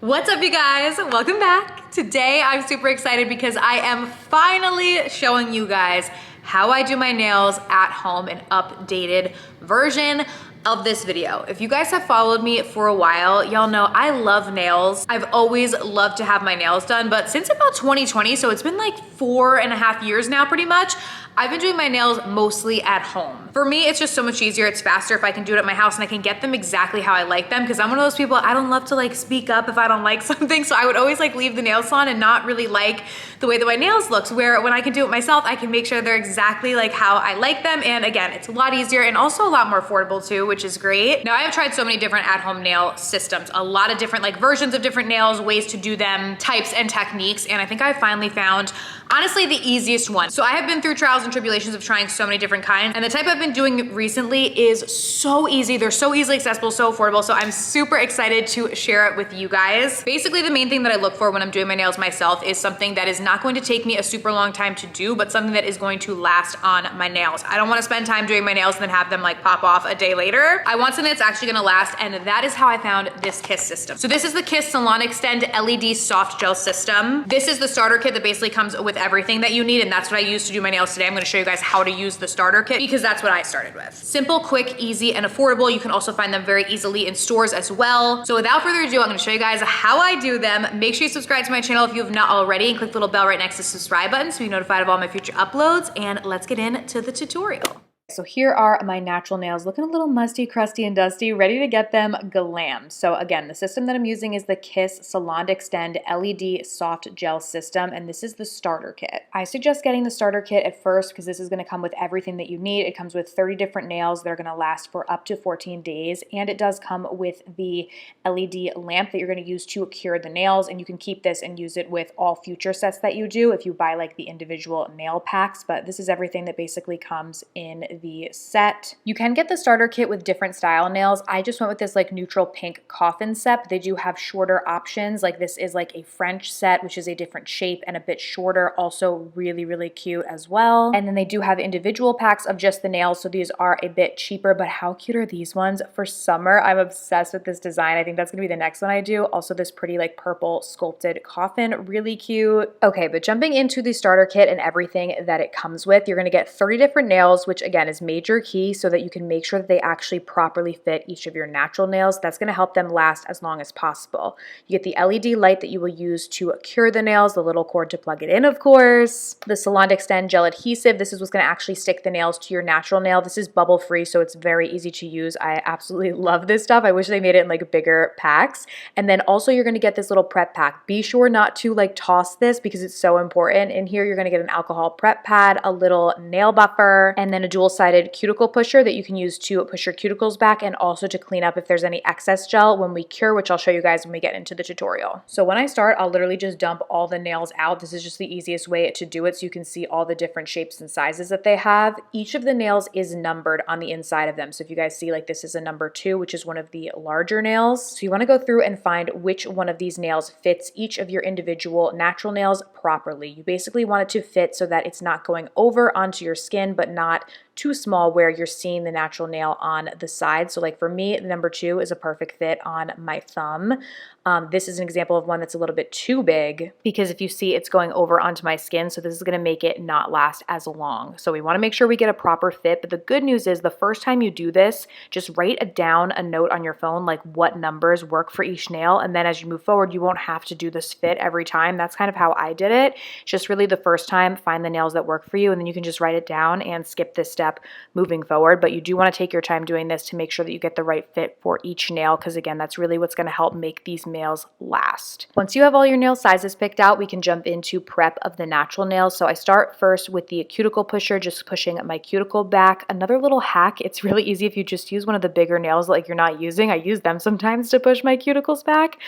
What's up, you guys? Welcome back. Today I'm super excited because I am finally showing you guys how I do my nails at home, an updated version of this video. If you guys have followed me for a while, y'all know I love nails. I've always loved to have my nails done, but since about 2020, so it's been like 4.5 years now pretty much, I've been doing my nails mostly at home. For me, it's just so much easier. It's faster if I can do it at my house and I can get them exactly how I like them, because I'm one of those people, I don't love to like speak up if I don't like something. So I would always like leave the nail salon and not really like the way that my nails looks, where when I can do it myself, I can make sure they're exactly like how I like them. And again, it's a lot easier and also a lot more affordable too, which is great. Now I have tried so many different at-home nail systems, a lot of different like versions of different nails, ways to do them, types and techniques. And I think I finally found honestly the easiest one. So I have been through trials and tribulations of trying so many different kinds, and the type I've been doing recently is so easy. They're so easily accessible, so affordable. So I'm super excited to share it with you guys. Basically, the main thing that I look for when I'm doing my nails myself is something that is not going to take me a super long time to do, but something that is going to last on my nails. I don't want to spend time doing my nails and then have them like pop off a day later. I want something that's actually gonna last, and that is how I found this Kiss system. So this is the Kiss Salon Extend LED Soft Gel System. This is the starter kit that basically comes with everything that you need, and that's what I use to do my nails today. I'm gonna show you guys how to use the starter kit because that's what I started with. Simple, quick, easy, and affordable. You can also find them very easily in stores as well. So without further ado, I'm gonna show you guys how I do them. Make sure you subscribe to my channel if you have not already, and click the little bell right next to the subscribe button so you're notified of all my future uploads, and let's get into the tutorial. So here are my natural nails, looking a little musty, crusty, and dusty, ready to get them glammed. So again, the system that I'm using is the Kiss Salon Extend LED Soft Gel System, and this is the starter kit. I suggest getting the starter kit at first because this is gonna come with everything that you need. It comes with 30 different nails that are gonna last for up to 14 days, and it does come with the LED lamp that you're gonna use to cure the nails, and you can keep this and use it with all future sets that you do if you buy like the individual nail packs, but this is everything that basically comes in the set. You can get the starter kit with different style nails. I just went with this like neutral pink coffin set, but they do have shorter options. Like this is like a French set, which is a different shape and a bit shorter, also really, really cute as well. And then they do have individual packs of just the nails, so these are a bit cheaper, but how cute are these ones for summer? I'm obsessed with this design. I think that's gonna be the next one I do. Also this pretty like purple sculpted coffin, really cute. Okay, but jumping into the starter kit and everything that it comes with, you're gonna get 30 different nails, which again is major key so that you can make sure that they actually properly fit each of your natural nails. That's going to help them last as long as possible. You get the LED light that you will use to cure the nails, the little cord to plug it in, of course. The Salon Extend Gel Adhesive. This is what's going to actually stick the nails to your natural nail. This is bubble free, so it's very easy to use. I absolutely love this stuff. I wish they made it in like bigger packs. And then also you're going to get this little prep pack. Be sure not to like toss this because it's so important. In here you're going to get an alcohol prep pad, a little nail buffer, and then a dual-sided cuticle pusher that you can use to push your cuticles back and also to clean up if there's any excess gel when we cure, which I'll show you guys when we get into the tutorial. So when I start, I'll literally just dump all the nails out. This is just the easiest way to do it so you can see all the different shapes and sizes that they have. Each of the nails is numbered on the inside of them. So if you guys see, like this is a number 2, which is one of the larger nails. So you want to go through and find which one of these nails fits each of your individual natural nails properly. You basically want it to fit so that it's not going over onto your skin, but not too small where you're seeing the natural nail on the side. So like for me, the number 2 is a perfect fit on my thumb. This is an example of one that's a little bit too big because if you see it's going over onto my skin, so this is going to make it not last as long. So we want to make sure we get a proper fit, but the good news is the first time you do this, just write down a note on your phone like what numbers work for each nail, and then as you move forward, you won't have to do this fit every time. That's kind of how I did it. Just really the first time, find the nails that work for you, and then you can just write it down and skip this step moving forward. But you do want to take your time doing this to make sure that you get the right fit for each nail, because again, that's really what's going to help make these nails last. Once you have all your nail sizes picked out, we can jump into prep of the natural nails. So I start first with the cuticle pusher, just pushing my cuticle back. Another little hack, it's really easy if you just use one of the bigger nails like you're not using. I use them sometimes to push my cuticles back.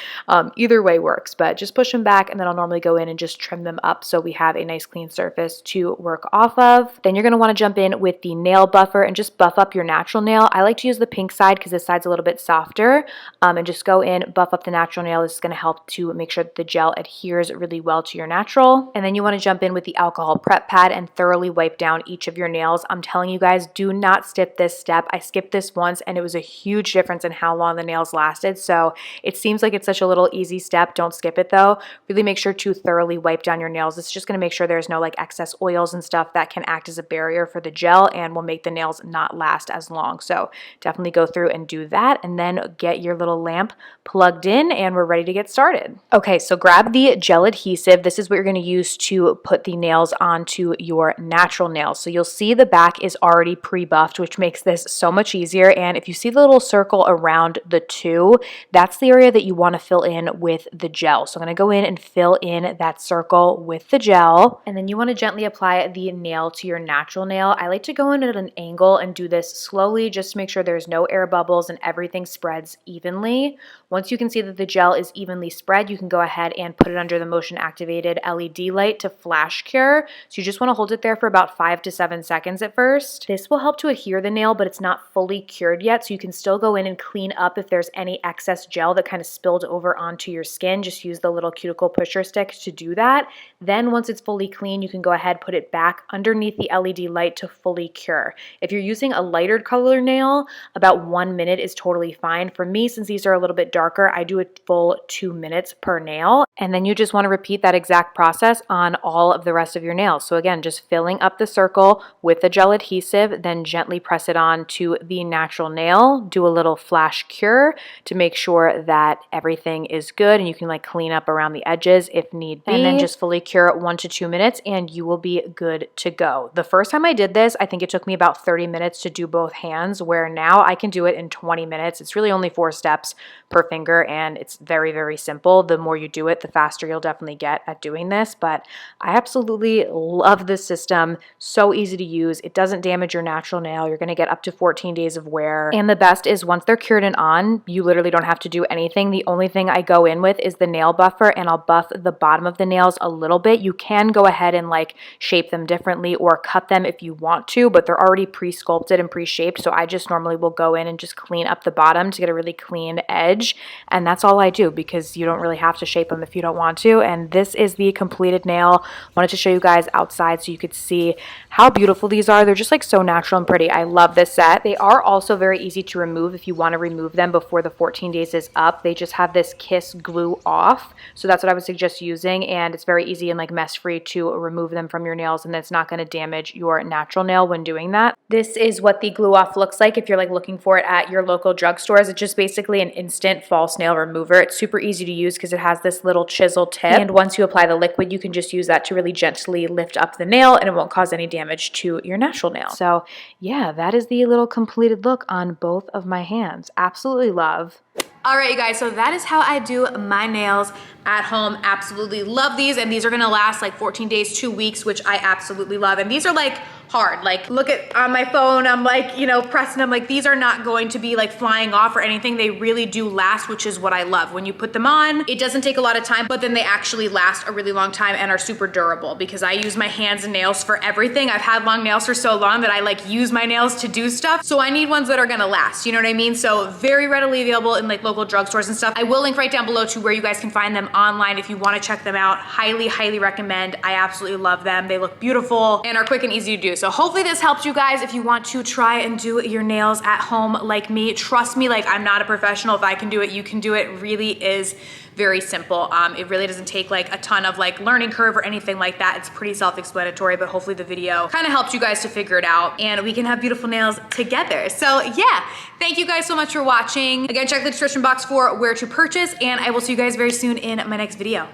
Either way works, but just push them back, and then I'll normally go in and just trim them up so we have a nice clean surface to work off of. Then you're going to want to jump in with the nail buffer and just buff up your natural nail. I like to use the pink side because this side's a little bit softer, and just go in, buff up the natural natural nail, this is going to help to make sure that the gel adheres really well to your natural. And then you want to jump in with the alcohol prep pad and thoroughly wipe down each of your nails. I'm telling you guys, do not skip this step. I skipped this once and it was a huge difference in how long the nails lasted. So it seems like it's such a little easy step. Don't skip it though. Really make sure to thoroughly wipe down your nails. It's just going to make sure there's no like excess oils and stuff that can act as a barrier for the gel and will make the nails not last as long. So definitely go through and do that, and then get your little lamp plugged in and we're ready to get started. Okay, so grab the gel adhesive. This is what you're going to use to put the nails onto your natural nails. So you'll see the back is already pre-buffed, which makes this so much easier. And if you see the little circle around the two, that's the area that you want to fill in with the gel. So I'm going to go in and fill in that circle with the gel, and then you want to gently apply the nail to your natural nail. I like to go in at an angle and do this slowly just to make sure there's no air bubbles and everything spreads evenly. Once you can see that the gel is evenly spread, you can go ahead and put it under the motion activated LED light to flash cure. So you just want to hold it there for about 5 to 7 seconds at first. This will help to adhere the nail, but it's not fully cured yet, so you can still go in and clean up if there's any excess gel that kind of spilled over onto your skin. Just use the little cuticle pusher stick to do that. Then once it's fully clean, you can go ahead, put it back underneath the LED light to fully cure. If you're using a lighter color nail, about 1 minute is totally fine. For me, since these are a little bit darker, I do a full 2 minutes per nail. And then you just want to repeat that exact process on all of the rest of your nails. So again, just filling up the circle with the gel adhesive, then gently press it on to the natural nail. Do a little flash cure to make sure that everything is good and you can like clean up around the edges if need be. And then just fully cure 1 to 2 minutes and you will be good to go. The first time I did this, I think it took me about 30 minutes to do both hands, where now I can do it in 20 minutes. It's really only 4 steps per finger and it's very, very simple. The more you do it, the faster you'll definitely get at doing this. But I absolutely love this system. So easy to use. It doesn't damage your natural nail. You're going to get up to 14 days of wear. And the best is once they're cured and on, you literally don't have to do anything. The only thing I go in with is the nail buffer, and I'll buff the bottom of the nails a little bit. You can go ahead and like shape them differently or cut them if you want to, but they're already pre-sculpted and pre-shaped. So I just normally will go in and just clean up the bottom to get a really clean edge. And that's all I do, because you don't really have to shape them if you don't want to. And this is the completed nail. Wanted to show you guys outside so you could see how beautiful these are. They're just like so natural and pretty. I love this set. They are also very easy to remove if you want to remove them before the 14 days is up. They just have this kiss glue off. So that's what I would suggest using. And it's very easy and like mess free to remove them from your nails, and it's not going to damage your natural nail when doing that. This is what the glue off looks like if you're like looking for it at your local drugstores. It's just basically an instant false nail remover. It's super easy to use because it has this little chisel tip. And once you apply the liquid, you can just use that to really gently lift up the nail and it won't cause any damage to your natural nail. So yeah, that is the little completed look on both of my hands. Absolutely love. All right, you guys, so that is how I do my nails at home. Absolutely love these, and these are gonna last like 14 days, 2 weeks, which I absolutely love. And these are like hard, like look at on my phone, I'm like, you know, pressing them, like these are not going to be like flying off or anything. They really do last, which is what I love. When you put them on, it doesn't take a lot of time, but then they actually last a really long time and are super durable, because I use my hands and nails for everything. I've had long nails for so long that I like use my nails to do stuff. So I need ones that are gonna last, you know what I mean? So very readily available in like local drugstores and stuff. I will link right down below to where you guys can find them online if you want to check them out. Highly, highly recommend. I absolutely love them. They look beautiful and are quick and easy to do. So hopefully this helped you guys if you want to try and do your nails at home like me. Trust me, like I'm not a professional. If I can do it, you can do it. Really is very simple. It really doesn't take like a ton of like learning curve or anything like that. It's pretty self-explanatory, but hopefully the video kind of helped you guys to figure it out and we can have beautiful nails together. So yeah, thank you guys so much for watching. Again, check the description box for where to purchase, and I will see you guys very soon in my next video.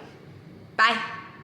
Bye.